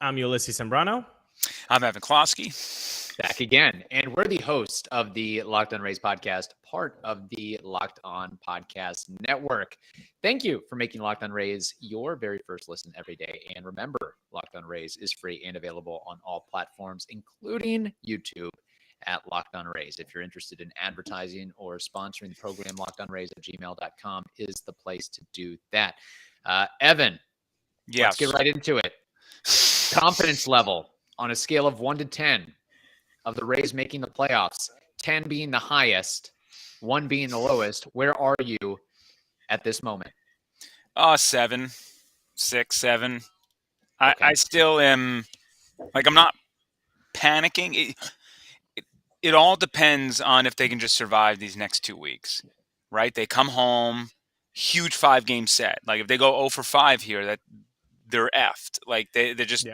I'm Ulises Sambrano. I'm Evan Closky. Back again. And we're the host of the Locked On Rays podcast, part of the Locked On Podcast Network. Thank you for making Locked On Rays your very first listen every day. And remember, Locked On Rays is free and available on all platforms, including YouTube at Locked On Rays. If you're interested in advertising or sponsoring the program, lockedonrays@gmail.com is the place to do that. Evan, let's get right into it. Confidence level on a scale of 1 to 10 of the Rays making the playoffs, 10 being the highest, 1 being the lowest. Where are you at this moment? 7, 6, 7. Okay. I still am, I'm not panicking. It all depends on if they can just survive these next 2 weeks, right? They come home, huge 5-game set. If they go 0 for 5 here, they're effed. They're just,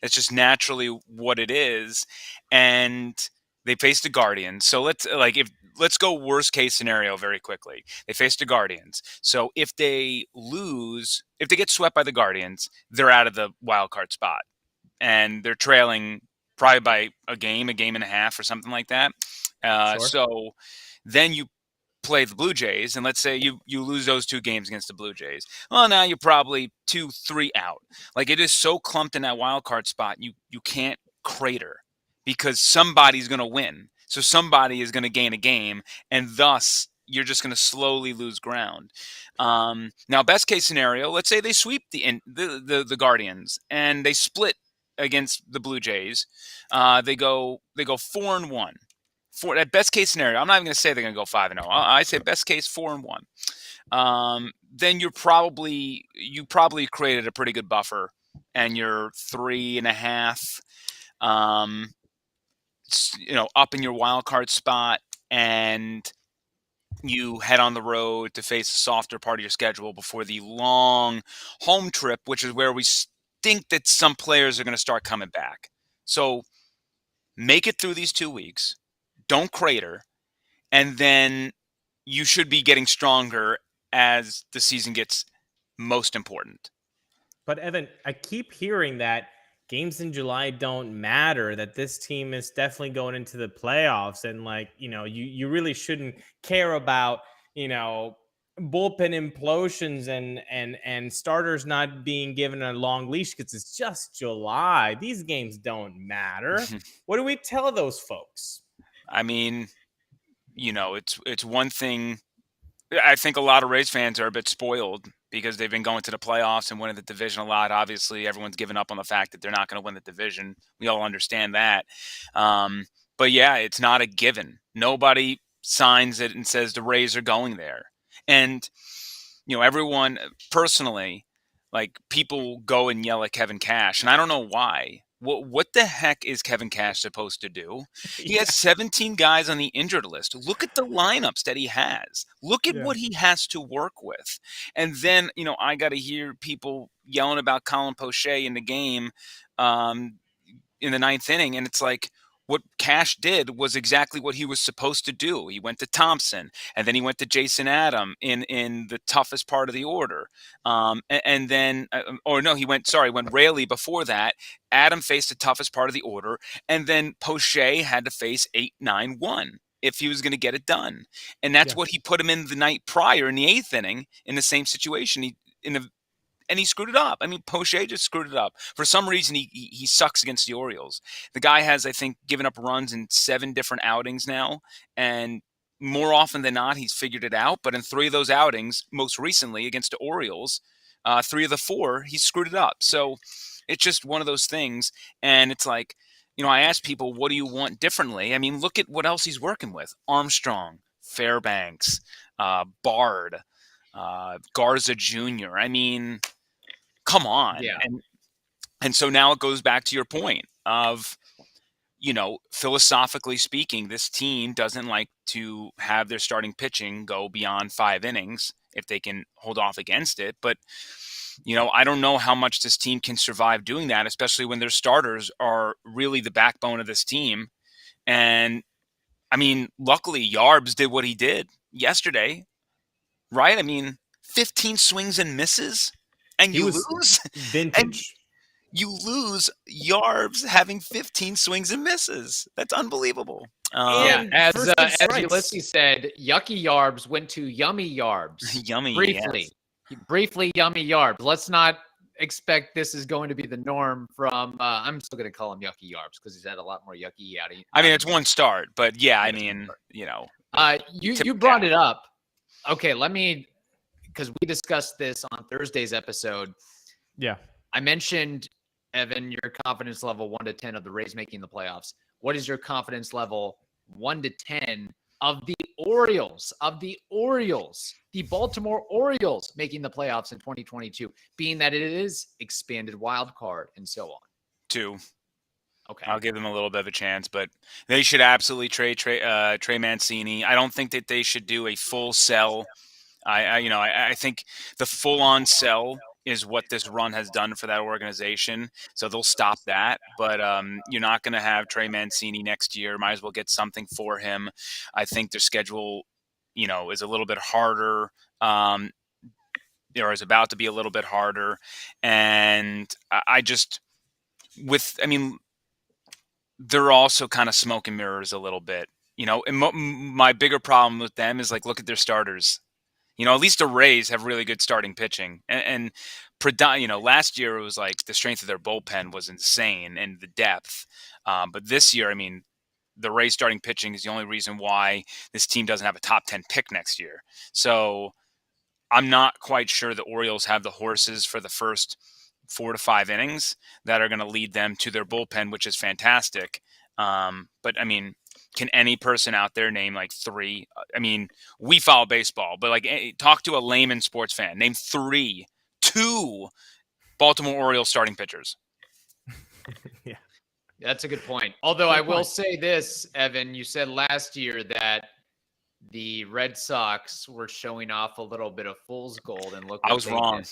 That's just naturally what it is. And they face the Guardians. So let's go worst case scenario very quickly. They face the Guardians. So if they get swept by the Guardians, they're out of the wild card spot, and they're trailing probably by a game and a half, or something like that. Sure. So then you play the Blue Jays, and let's say you lose those 2 games against the Blue Jays. Well, now you're probably 2-3 out. It is so clumped in that wild card spot, you can't crater, because somebody's going to win. So somebody is going to gain a game, and thus you're just going to slowly lose ground. Now, best case scenario, let's say they sweep the Guardians and they split against the Blue Jays. They go 4-1. For that best case scenario, I'm not even going to say they're going to go 5-0. I say best case 4-1. Then you probably created a pretty good buffer, and you're 3.5, up in your wild card spot, and you head on the road to face a softer part of your schedule before the long home trip, which is where we think that some players are going to start coming back. So make it through these 2 weeks. Don't crater, and then you should be getting stronger as the season gets most important. But Evan, I keep hearing that games in July don't matter, that this team is definitely going into the playoffs, and you really shouldn't care about, bullpen implosions and starters not being given a long leash because it's just July. These games don't matter. What do we tell those folks? I mean, it's one thing. I think a lot of Rays fans are a bit spoiled because they've been going to the playoffs and winning the division a lot. Obviously, everyone's given up on the fact that they're not going to win the division. We all understand that. But yeah, it's not a given. Nobody signs it and says the Rays are going there. And, everyone personally, people go and yell at Kevin Cash, and I don't know why. What the heck is Kevin Cash supposed to do? He has 17 guys on the injured list. Look at the lineups that he has. Look at what he has to work with. And then, I got to hear people yelling about Colin Poche in the game in the 9th inning. And it's what Cash did was exactly what he was supposed to do. He went to Thompson, and then he went to Jason Adam in the toughest part of the order. And then, he went Raley before that. Adam faced the toughest part of the order, and then Poche had to face 8-9-1 if he was going to get it done. And that's what he put him in the night prior in the 8th inning in the same situation. And he screwed it up. I mean, Poche just screwed it up. For some reason, he sucks against the Orioles. The guy has, I think, given up runs in 7 different outings now. And more often than not, he's figured it out. But in 3 of those outings, most recently against the Orioles, 3 of the 4, he screwed it up. So it's just one of those things. And it's I ask people, what do you want differently? I mean, look at what else he's working with. Armstrong, Fairbanks, Bard, Garza Jr. I mean, come on. Yeah. And so now it goes back to your point of, philosophically speaking, this team doesn't like to have their starting pitching go beyond 5 innings if they can hold off against it. But, I don't know how much this team can survive doing that, especially when their starters are really the backbone of this team. And, I mean, luckily Yarbs did what he did yesterday, right? I mean, 15 swings and misses, and you lose. Vintage. you lose Yarbs having 15 swings and misses. That's unbelievable. And as first pitch strikes. Ulises said, yucky Yarbs went to yummy Yarbs. Yummy, briefly, briefly yummy Yarbs. Let's not expect this is going to be the norm from. I'm still going to call him yucky Yarbs because he's had a lot more yucky out of. I mean, it's one start, but yeah, I mean, you know. You brought it up. Okay, because we discussed this on Thursday's episode. Yeah. I mentioned, Evan, your confidence level 1 to 10 of the Rays making the playoffs. What is your confidence level 1 to 10 of the Orioles, the Baltimore Orioles making the playoffs in 2022, being that it is expanded wild card and so on? 2. Okay. I'll give them a little bit of a chance, but they should absolutely trade Trey Mancini. I don't think that they should do a full sell. I think the full-on sell is what this run has done for that organization. So they'll stop that. But you're not going to have Trey Mancini next year. Might as well get something for him. I think their schedule, is a little bit harder. Or is about to be a little bit harder. And they're also kind of smoke and mirrors a little bit. And my bigger problem with them is look at their starters. At least the Rays have really good starting pitching. And last year it was the strength of their bullpen was insane and the depth. But this year, the Rays starting pitching is the only reason why this team doesn't have a top 10 pick next year. So I'm not quite sure the Orioles have the horses for the first 4 to 5 innings that are going to lead them to their bullpen, which is fantastic. But can any person out there name 3? We follow baseball, but talk to a layman sports fan. Name 2 Baltimore Orioles starting pitchers. Yeah, that's a good point. Although I will say this, Evan, you said last year that the Red Sox were showing off a little bit of fool's gold, and look, I was wrong.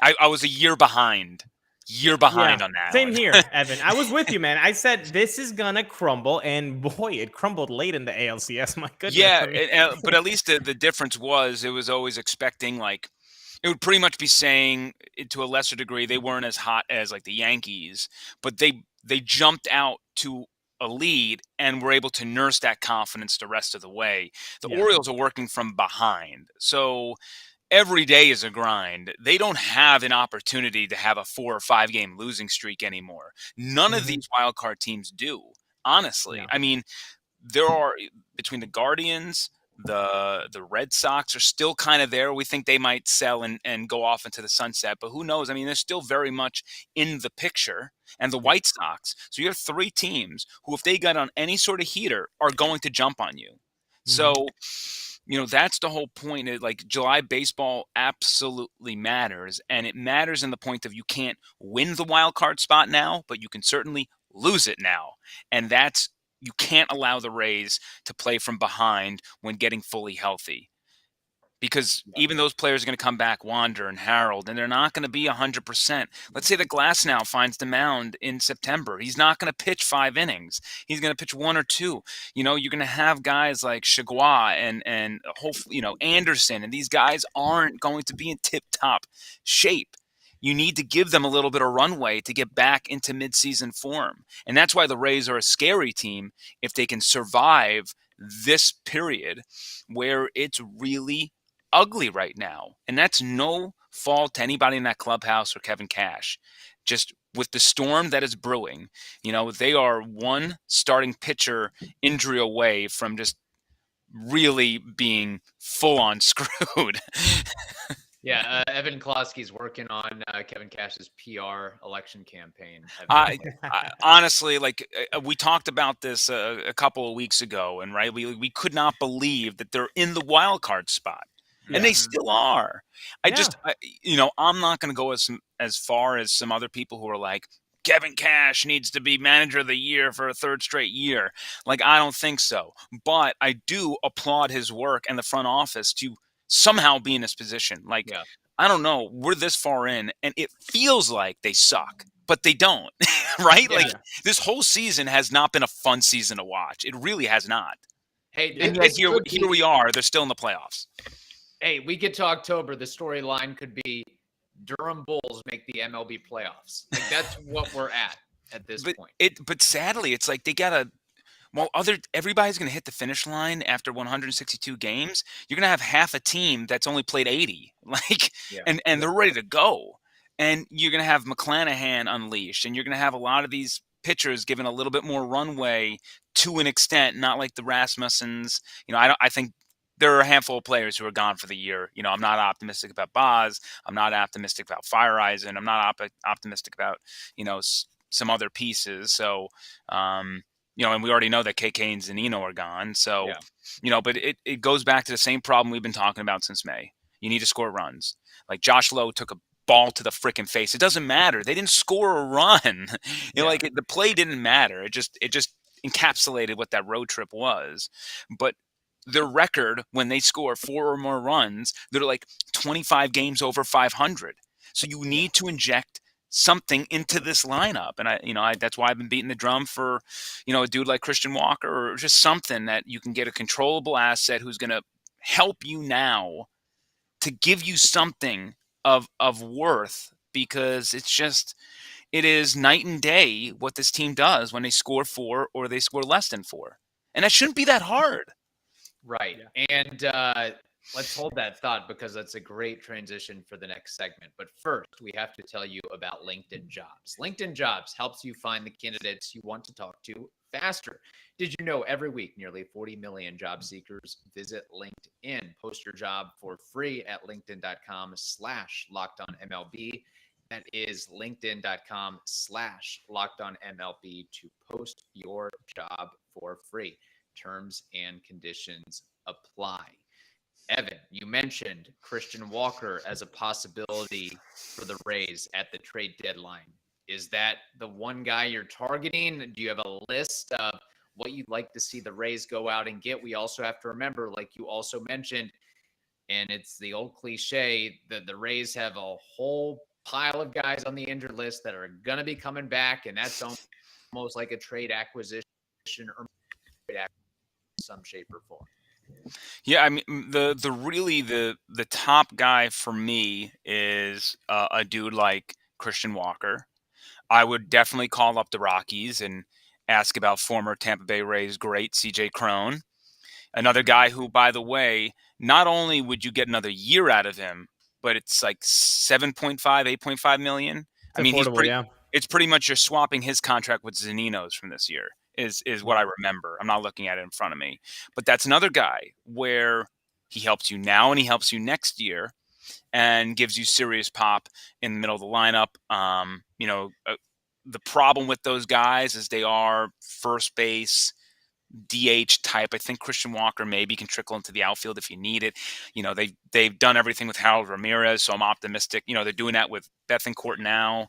I was a year behind. On that. Same here, Evan. I was with you, man. I said this is gonna crumble, and boy, it crumbled late in the ALCS. My goodness. Yeah, but at least the difference was it was always expecting it would pretty much be saying to a lesser degree they weren't as hot as the Yankees, but they jumped out to a lead and were able to nurse that confidence the rest of the way. The Orioles are working from behind, so every day is a grind. They don't have an opportunity to have a 4 or 5 game losing streak anymore. None of these wild card teams do, honestly. Yeah. There are, between the Guardians, the Red Sox are still kind of there. We think they might sell and go off into the sunset, but who knows? They're still very much in the picture. And the White Sox. So you have 3 teams who, if they got on any sort of heater, are going to jump on you. So that's the whole point. July baseball absolutely matters, and it matters in the point of you can't win the wild card spot now, but you can certainly lose it now. And you can't allow the Rays to play from behind when getting fully healthy. Because even those players are going to come back, Wander and Harold, and they're not going to be 100%. Let's say that Glasnow finds the mound in September. He's not going to pitch 5 innings. He's going to pitch 1 or 2. You're going to have guys like Chagua and hopefully, Anderson, and these guys aren't going to be in tip-top shape. You need to give them a little bit of runway to get back into midseason form. And that's why the Rays are a scary team if they can survive this period where it's really ugly right now. And that's no fault to anybody in that clubhouse or Kevin Cash. Just with the storm that is brewing, they are one starting pitcher injury away from just really being full on screwed. Yeah, Evan Closky's working on Kevin Cash's PR election campaign. I honestly, we talked about this a couple of weeks ago, and we could not believe that they're in the wild card spot. And they still are. I'm not going to go as far as some other people who are like, Kevin Cash needs to be manager of the year for a 3rd straight year. I don't think so. But I do applaud his work and the front office to somehow be in this position. I don't know. We're this far in, and it feels like they suck, but they don't, right? Yeah. This whole season has not been a fun season to watch. It really has not. Hey, and yet here we are. They're still in the playoffs. Hey, we get to October. The storyline could be Durham Bulls make the MLB playoffs. Like, that's what we're at this point. But sadly, it's like they gotta. While everybody's going to hit the finish line after 162 games, you're going to have half a team that's only played 80, and they're ready to go. And you're going to have McClanahan unleashed, and you're going to have a lot of these pitchers given a little bit more runway to an extent, not like the Rasmussens. I think there are a handful of players who are gone for the year. I'm not optimistic about Boz. I'm not optimistic about Fireisen. I'm not optimistic about, some other pieces. So, and we already know that KK and Zunino are gone. So, but it goes back to the same problem we've been talking about since May. You need to score runs. Like Josh Lowe took a ball to the freaking face. It doesn't matter. They didn't score a run. The play didn't matter. It just encapsulated what that road trip was. But their record, when they score 4 or more runs, they're like 25 games over 500. So you need to inject something into this lineup. And I that's why I've been beating the drum for, a dude like Christian Walker, or just something that you can get a controllable asset who's going to help you now to give you something of worth, because it is night and day what this team does when they score 4 or they score less than 4. And that shouldn't be that hard. Right. Yeah. And let's hold that thought, because that's a great transition for the next segment. But first, we have to tell you about LinkedIn Jobs. LinkedIn Jobs helps you find the candidates you want to talk to faster. Did you know every week nearly 40 million job seekers visit LinkedIn? Post your job for free at linkedin.com/lockedonmlb. That is linkedin.com/lockedonmlb to post your job for free. Terms and conditions apply. Evan, you mentioned Christian Walker as a possibility for the Rays at the trade deadline. Is that the one guy you're targeting? Do you have a list of what you'd like to see the Rays go out and get? We also have to remember, like you also mentioned, and it's the old cliche, that the Rays have a whole pile of guys on the injured list that are going to be coming back, and that's almost like a trade acquisition or some shape or form. Yeah, I mean, the top guy for me is a dude like Christian Walker. I would definitely call up the Rockies and ask about former Tampa Bay Rays great CJ Cron. Another guy who, by the way, not only would you get another year out of him, but it's like 7.5, 8.5 million. It's pretty much you're swapping his contract with Zunino's from this year. Is what I remember. I'm not looking at it in front of me. But that's another guy where he helps you now and he helps you next year and gives you serious pop in the middle of the lineup. The problem with those guys is they are first base, DH type. I think Christian Walker maybe can trickle into the outfield if you need it. They've done everything with Harold Ramirez, so I'm optimistic. They're doing that with Bethancourt now.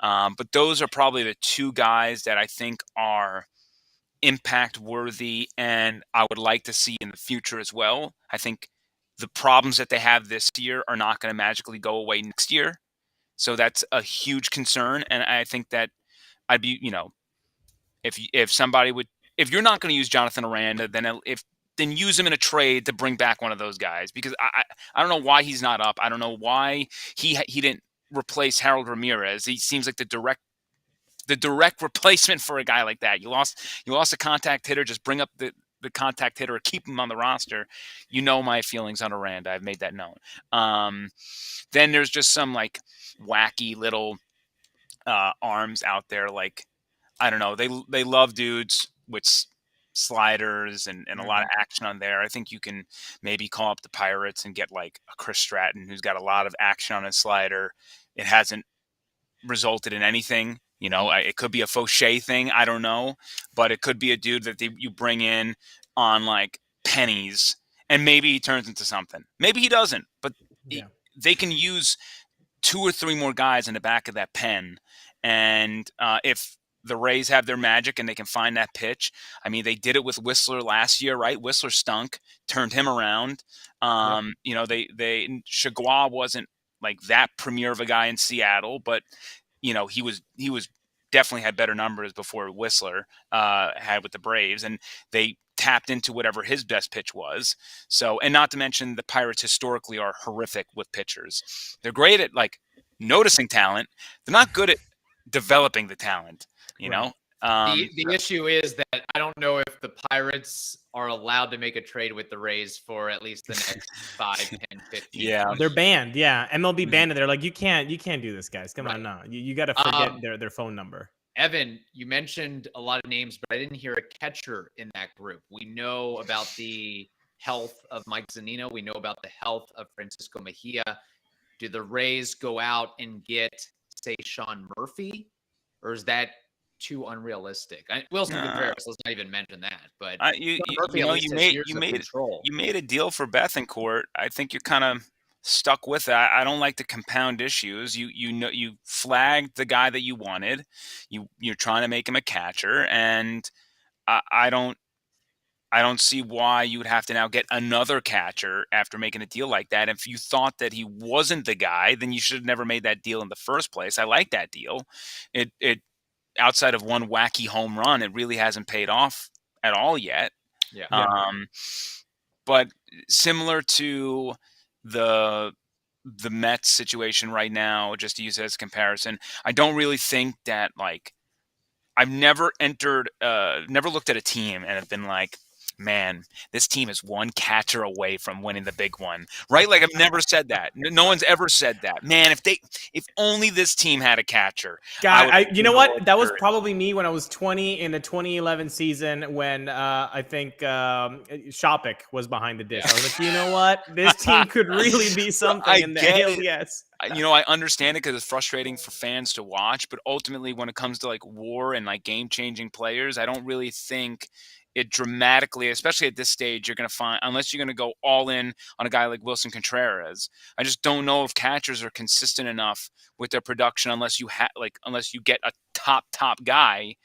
But those are probably the two guys that I think are impact worthy and I would like to see in the future as well. I think the problems that they have this year are not going to magically go away next year. So that's a huge concern. And I think that I'd be, if you're not going to use Jonathan Aranda, then use him in a trade to bring back one of those guys, because I don't know why he's not up. I don't know why he didn't replace Harold Ramirez. He seems like the direct replacement for a guy like that. You lost a contact hitter. Just bring up the contact hitter or keep him on the roster. My feelings on Aranda. I've made that known. Then there's just some like wacky little arms out there. Like, I don't know. They love dudes with sliders and a lot of action on there. I think you can maybe call up the Pirates and get like a Chris Stratton who's got a lot of action on his slider. It hasn't resulted in anything. It could be a Fauché thing. I don't know. But it could be a dude that you bring in on like pennies and maybe he turns into something. Maybe he doesn't. But they can use 2 or 3 more guys in the back of that pen. And if the Rays have their magic and they can find that pitch. I mean, they did it with Whistler last year, right? Whistler stunk, turned him around. Chagua wasn't like that premier of a guy in Seattle, but he was definitely had better numbers before Whistler had with the Braves, and they tapped into whatever his best pitch was. So, and not to mention the Pirates historically are horrific with pitchers. They're great at like noticing talent. They're not good at developing the talent, you know? The issue is that I don't know if the Pirates are allowed to make a trade with the Rays for at least the next 5, 10, 15. Yeah. 20 They're banned. Yeah. MLB Mhm. banned it. They're like, you can't do this, guys. Come on, no. You got to forget their phone number. Evan, you mentioned a lot of names, but I didn't hear a catcher in that group. We know about the health of Mike Zunino. We know about the health of Francisco Mejia. Do the Rays go out and get, say, Sean Murphy? Or is that too unrealistic? Wilson Contreras, let's not even mention that. But you made a deal for Bethancourt. I think you're kind of stuck with that. I don't like to compound issues. You flagged the guy that you wanted. You're trying to make him a catcher, and I don't see why you would have to now get another catcher after making a deal like that. If you thought that he wasn't the guy, then you should have never made that deal in the first place. I like that deal. It outside of one wacky home run, it really hasn't paid off at all yet. Yeah. But similar to the Mets situation right now, just to use it as a comparison, I don't really think that, like, I've never looked at a team and have been like, man, this team is one catcher away from winning the big one, right? Like, I've never said that. No one's ever said that. Man, if only this team had a catcher. God, you know what? That was probably me when I was 20 in the 2011 season when I think Shopik was behind the dish. I was like, you know what? This team could really be something in the ALDS. I understand it because it's frustrating for fans to watch, but ultimately when it comes to like WAR and like game-changing players, I don't really think it dramatically, especially at this stage, you're going to find, unless you're going to go all in on a guy like Wilson Contreras. I just don't know if catchers are consistent enough with their production unless you get a top guy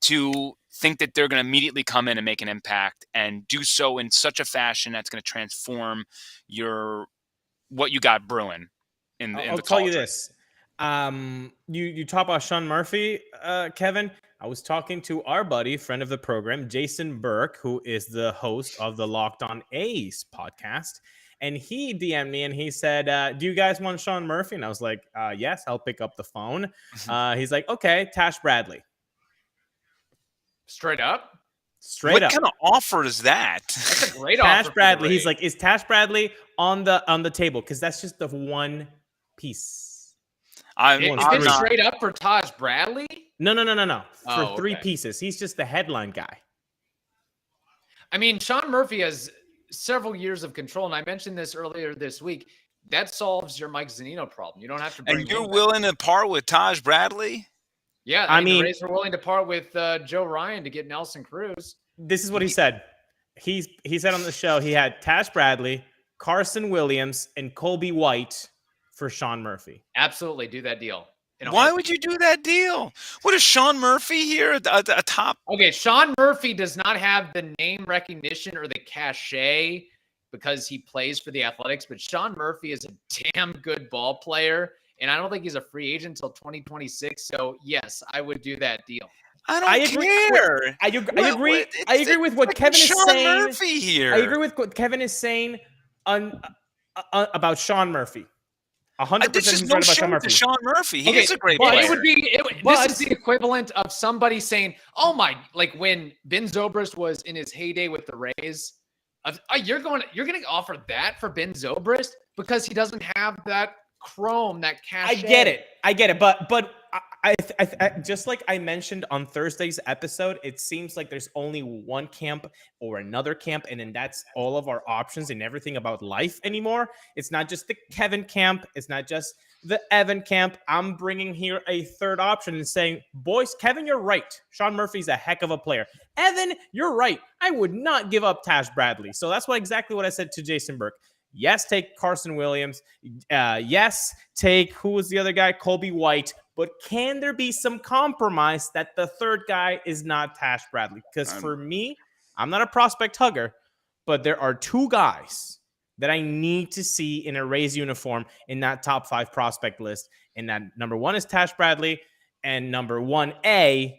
to think that they're going to immediately come in and make an impact and do so in such a fashion that's going to transform what you got brewing. I'll tell you this. You talk about Sean Murphy, Kevin. I was talking to our buddy, friend of the program, Jason Burke, who is the host of the Locked On A's podcast. And he DM'd me and he said, do you guys want Sean Murphy? And I was like, yes, I'll pick up the phone. He's like, okay, Tash Bradley. Straight up? What kind of offer is that? That's a great offer. Tash Bradley. He's like, is Tash Bradley on the table? Because that's just the one piece. Is it straight up for Taj Bradley? No. For 3 pieces. He's just the headline guy. I mean, Sean Murphy has several years of control, and I mentioned this earlier this week. That solves your Mike Zunino problem. You don't have to bring And you're willing to part with Taj Bradley? Yeah, I mean, the Rays were willing to part with Joe Ryan to get Nelson Cruz. This is what he said. He said on the show he had Tash Bradley, Carson Williams, and Colby White for Sean Murphy. Absolutely, do that deal. Why would you do that deal? What is Sean Murphy here? A top? Okay, Sean Murphy does not have the name recognition or the cachet because he plays for the Athletics, but Sean Murphy is a damn good ball player, and I don't think he's a free agent until 2026. So yes, I would do that deal. I agree. I agree with what Kevin is Sean saying. Murphy here. I agree with what Kevin is saying about Sean Murphy. 100% he's right about Sean Murphy. Sean Murphy. He is a great player. This is the equivalent of somebody saying, like when Ben Zobrist was in his heyday with the Rays, you're going to offer that for Ben Zobrist because he doesn't have that chrome, that cachet. I get it. But I just like I mentioned on Thursday's episode, it seems like there's only one camp or another camp, and then that's all of our options and everything about life anymore. It's not just the Kevin camp. It's not just the Evan camp. I'm bringing here a third option and saying, boys, Kevin, you're right. Sean Murphy's a heck of a player. Evan, you're right. I would not give up Tash Bradley. So that's exactly what I said to Jason Burke. Yes, take Carson Williams. Yes, take, who was the other guy? Colby White. But can there be some compromise that the third guy is not Tash Bradley? Because for me, I'm not a prospect hugger, but there are 2 guys that I need to see in a Rays uniform in that top 5 prospect list. And that number 1 is Tash Bradley, and number 1A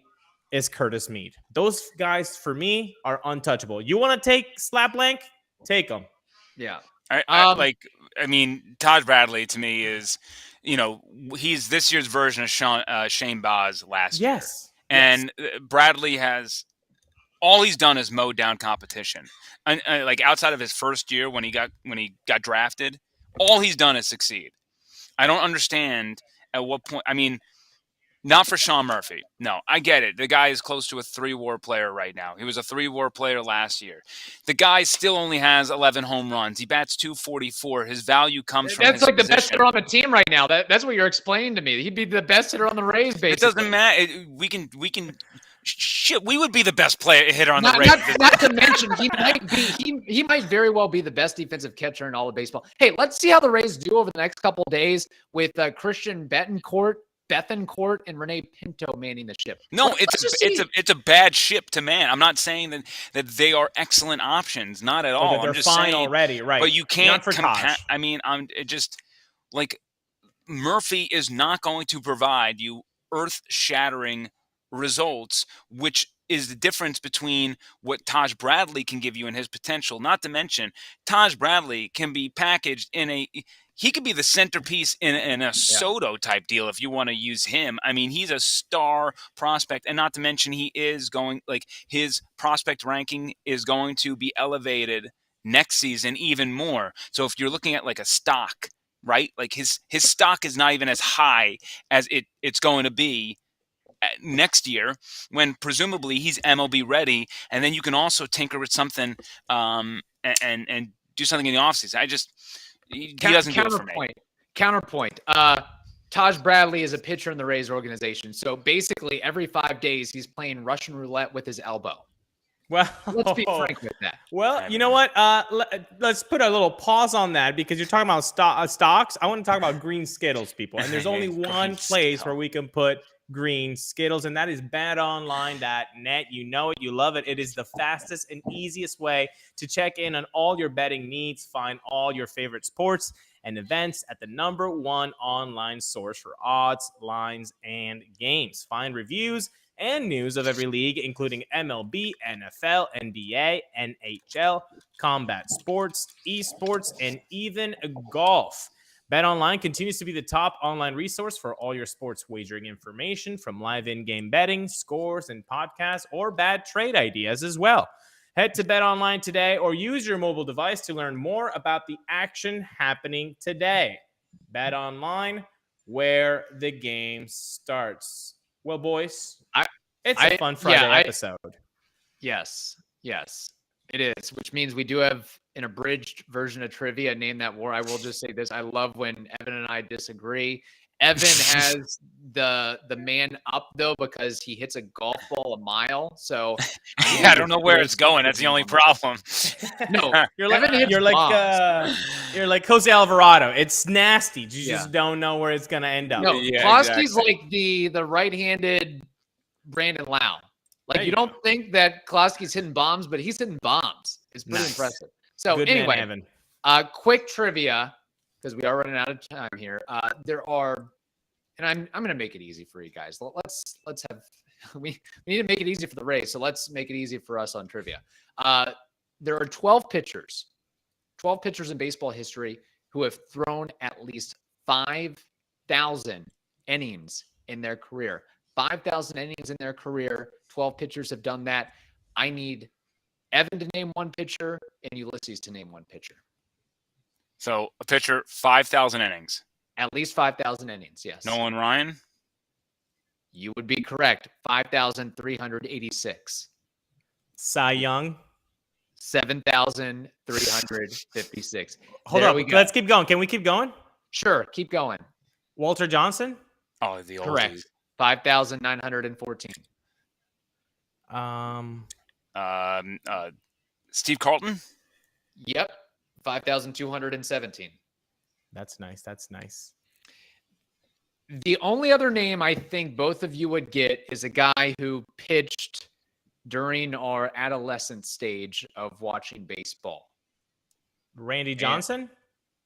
is Curtis Mead. Those guys, for me, are untouchable. You want to take Slap Blank? Take them. Yeah. I mean, Todd Bradley to me is he's this year's version of Shane Baz last year. Yes. And Bradley has all he's done is mowed down competition. And like outside of his first year when he got drafted, all he's done is succeed. I don't understand at what point. I mean, not for Sean Murphy. No, I get it. The guy is close to a 3-WAR player right now. He was a 3-WAR player last year. The guy still only has 11 home runs. He bats .244. His value comes from That's his like position. the best hitter on the team right now. That's what you're explaining to me. He'd be the best hitter on the Rays, basically. It doesn't matter. We can. Shit, we would be the best hitter on the Rays. Not to mention, he might very well be the best defensive catcher in all of baseball. Hey, let's see how the Rays do over the next couple of days with Christian Bethancourt, and Renee Pinto manning the ship. No, it's a bad ship to man. I'm not saying that they are excellent options, not at all. They're I'm just fine saying, already, right? But you can't compare. I mean, Murphy is not going to provide you earth-shattering results, which is the difference between what Taj Bradley can give you and his potential. Not to mention, Taj Bradley can be packaged he could be the centerpiece in a Soto type deal if you want to use him. I mean, he's a star prospect, and not to mention his prospect ranking is going to be elevated next season even more. So if you're looking at like a stock, right? Like his stock is not even as high as it's going to be next year, when presumably he's MLB ready, and then you can also tinker with something and do something in the offseason. He doesn't do it for me. Counterpoint. Taj Bradley is a pitcher in the Rays organization, so basically every 5 days he's playing Russian roulette with his elbow. Well, let's be frank with that. Well, you know what? Let's put a little pause on that because you're talking about stocks. I want to talk about green Skittles, people, and there's only one place where we can put green Skittles, and that is betonline.net. You know it, you love it. It is the fastest and easiest way to check in on all your betting needs. Find all your favorite sports and events at the #1 online source for odds, lines, and games. Find reviews and news of every league, including MLB, NFL, NBA, NHL, combat sports, esports, and even golf. BetOnline continues to be the top online resource for all your sports wagering information, from live in-game betting, scores, and podcasts, or bad trade ideas as well. Head to BetOnline today or use your mobile device to learn more about the action happening today. BetOnline, where the game starts. Well, boys, it's a fun Friday episode. Yes, it is, which means we do have an abridged version of trivia. Name that war. I will just say this. I love when Evan and I disagree. Evan has the man up, though, because he hits a golf ball a mile. So I don't know where it's going. That's the only problem. No, you're like Jose Alvarado. It's nasty. You just don't know where it's gonna end up. No, Closky's like the right-handed Brandon Lau. Like, you don't think that Closky's hitting bombs, but he's hitting bombs. It's pretty impressive. So good anyway, man, Evan. Quick trivia, because we are running out of time here. There are, and I'm going to make it easy for you guys. Let's have we need to make it easy for the Rays, so let's make it easy for us on trivia. There are 12 pitchers in baseball history who have thrown at least 5,000 innings in their career. 5,000 innings in their career. 12 pitchers have done that. I need Evan to name one pitcher and Ulises to name one pitcher. So a pitcher, 5,000 innings. At least 5,000 innings, yes. Nolan Ryan? You would be correct. 5,386. Cy Young? 7,356. Hold up. Let's keep going. Can we keep going? Sure. Keep going. Walter Johnson? Oh, the old correct. 5,914. Steve Carlton? Yep. 5,217. That's nice. The only other name I think both of you would get is a guy who pitched during our adolescent stage of watching baseball. Randy Johnson?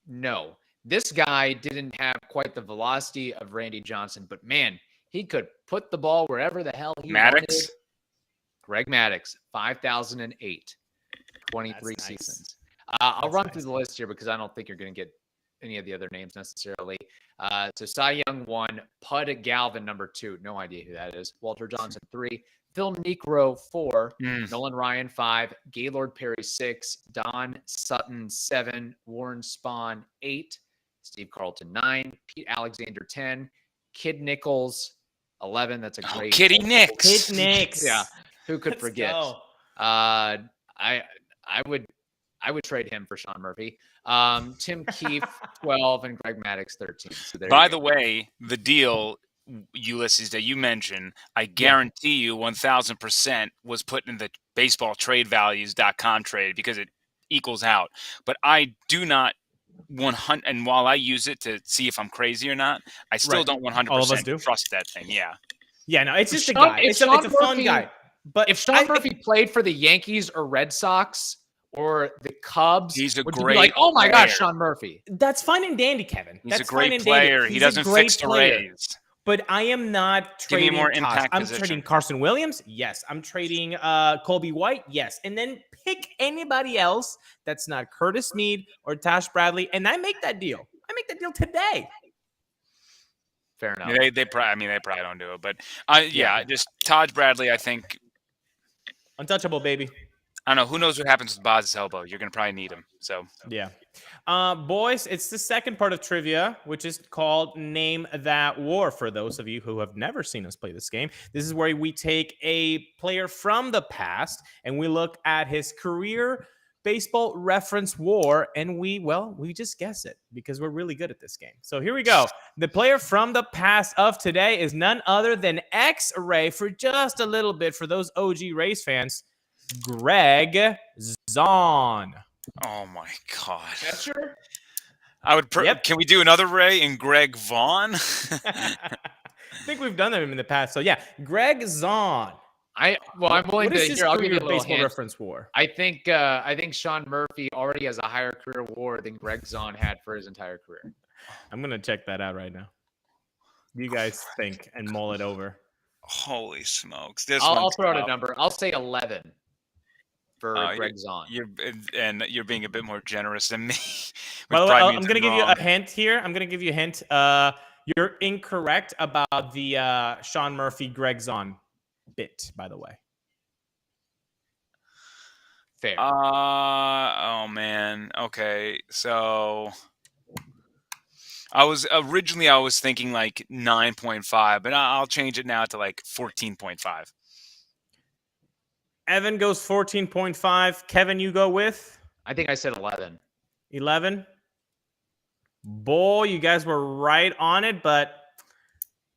No. This guy didn't have quite the velocity of Randy Johnson, but man, he could put the ball wherever the hell he wanted. Greg Maddux, 5,008, 23 seasons. I'll run through the list here because I don't think you're going to get any of the other names necessarily. So Cy Young 1, Pud Galvin number 2. No idea who that is. Walter Johnson 3, Phil Niekro 4, Nolan Ryan 5, Gaylord Perry 6, Don Sutton 7, Warren Spahn 8, Steve Carlton 9, Pete Alexander 10, Kid Nichols 11. That's a great Kitty Nicks. Kid Nicks. Yeah, who could Let's forget? go. I would trade him for Sean Murphy. Tim Keefe 12 and Greg Maddox 13. So there. By the way, the deal, Ulises, that you mentioned, I guarantee you 1,000% was put in the baseballtradevalues.com trade because it equals out. But I do not 100, and while I use it to see if I'm crazy or not, I still don't 100% trust that thing. Yeah. Yeah, no, it's just a guy. It's a fun guy. But if Sean Murphy played for the Yankees or Red Sox or the Cubs, he's a would great be like, oh my player. gosh, Sean Murphy. That's fine and dandy, Kevin. He's That's a great fine and player. dandy. He doesn't fix the Rays. But I am not trading. Give me more impact I'm position. trading Carson Williams. Yes. I'm trading Colby White. Yes. And then pick anybody else that's not Curtis Mead or Tash Bradley, and I make that deal. I make that deal today. Fair enough. They probably don't do it, but just Taj Bradley. I think untouchable, baby. I don't know. Who knows what happens with Boz's elbow? You're gonna probably need him. So yeah. Boys, it's the second part of trivia, which is called Name That War. For those of you who have never seen us play this game, this is where we take a player from the past and we look at his career baseball reference war, and we just guess it because we're really good at this game. So here we go. The player from the past of today is none other than X-Ray for just a little bit for those OG Rays fans, Greg Zahn. Oh my God. Catcher? I would. Can we do another Ray and Greg Vaughn? I think we've done them in the past. So yeah, Greg Zahn. I'm willing to hear. I'll give you a little baseball hint. reference war. I think Sean Murphy already has a higher career WAR than Greg Zahn had for his entire career. I'm gonna check that out right now. You guys think and mull it over. Holy smokes! I'll throw out a number. I'll say 11 for Greg Zahn. You're being a bit more generous than me. Well, I'm gonna give you a hint here. You're incorrect about the Sean Murphy Greg Zahn bit, by the way. Fair. Oh man. Okay. So I was thinking like 9.5, but I'll change it now to like 14.5. Evan goes 14.5. Kevin, you go with? I think I said 11. 11. Boy, you guys were right on it, but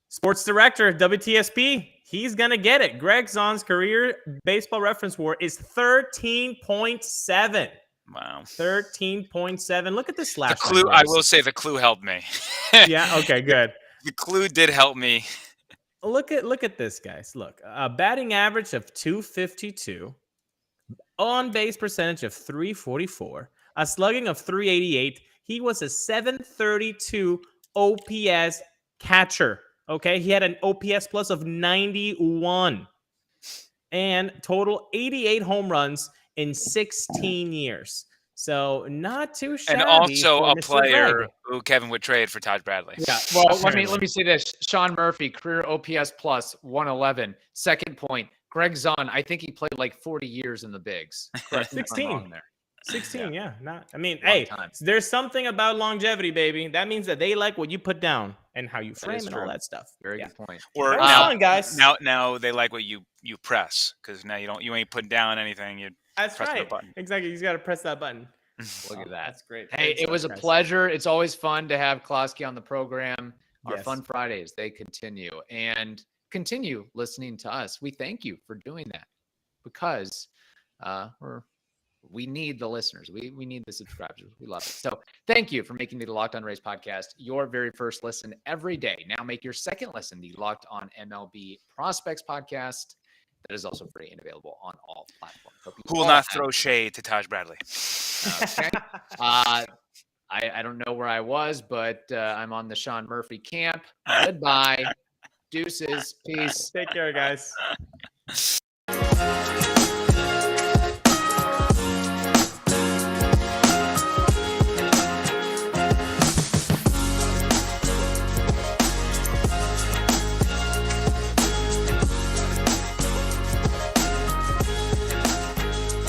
sports director, WTSP, he's going to get it. Greg Zahn's career baseball reference war is 13.7. Wow. 13.7. Look at this slash. The clue, I will say the clue helped me. Yeah, okay, good. The clue did help me. Look at this, guys. Look, a batting average of 252, on base percentage of 344, a slugging of 388. He was a 732 OPS catcher. Okay, he had an OPS plus of 91 and total 88 home runs in 16 years. So not too shabby. And also a Mr. player Greg, who Kevin would trade for Taj Bradley. Yeah. Well, let me say this. Sean Murphy, career OPS plus 111. Second point, Greg Zahn, I think he played like 40 years in the bigs. 16 there. 16, yeah. Long time. There's something about longevity, baby. That means that they like what you put down and how you frame and all that stuff. Very good point. Or now, guys. Now they like what you press, because now you ain't putting down anything. You That's press right. the button. Exactly. You just got to press that button. Look at that. That's great. Hey, it was a pleasure. It's always fun to have Closky on the program. Our Fun Fridays, they continue. And continue listening to us. We thank you for doing that because we need the listeners. We need the subscribers. We love it. So thank you for making the Locked On Rays podcast your very first listen every day. Now make your second listen the Locked On MLB Prospects podcast. That is also free and available on all platforms. Who will not throw shade to Taj Bradley? Okay. I don't know where I was, but I'm on the Sean Murphy camp. Goodbye. Deuces. Peace. Take care, guys.